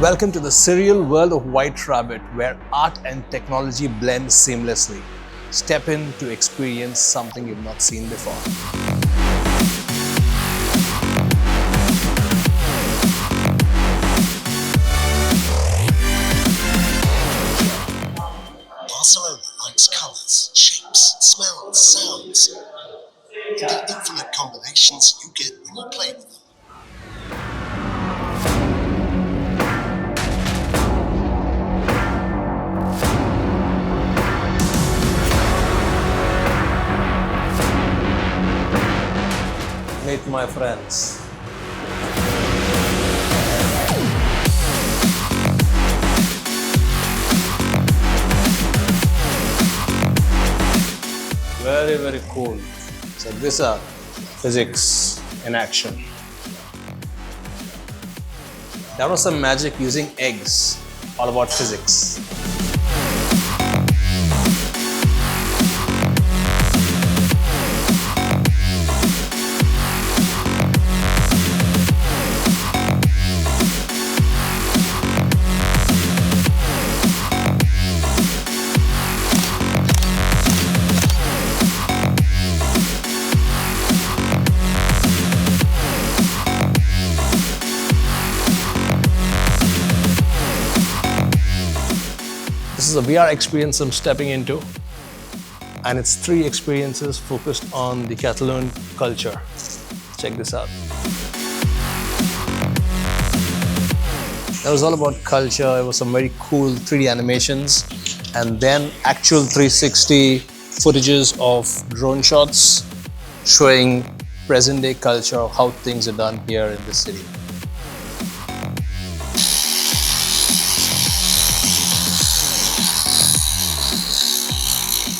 Welcome to the surreal world of White Rabbit, where art and technology blend seamlessly. Step in to experience something you've not seen before. Barcelona likes colours, shapes, smells, sounds, and the infinite combinations you get when you play with them. Meet my friends. Very cool. Check this out. Physics in action. That was some magic using eggs. All about physics. This is a VR experience I'm stepping into, and it's 3 experiences focused on the Catalan culture. Check this out. That was all about culture. It was some very cool 3D animations, and then actual 360 footages of drone shots showing present-day culture of how things are done here in the city.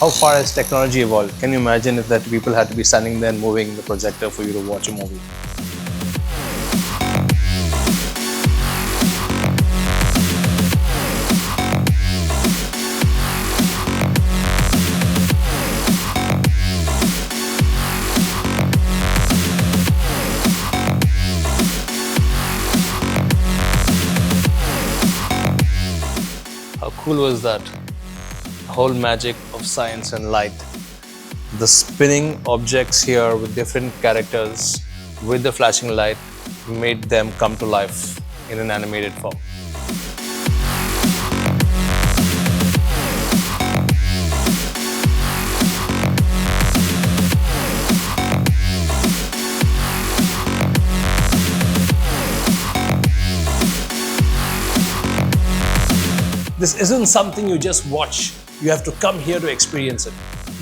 How far has technology evolved? Can you imagine if that people had to be standing there and moving the projector for you to watch a movie? How cool was that? The whole magic of science and light. The spinning objects here with different characters with the flashing light made them come to life in an animated form. This isn't something you just watch. You have to come here to experience it.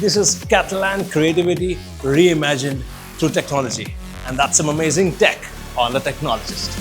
This is Catalan creativity reimagined through technology. And that's some amazing tech on the Technologist.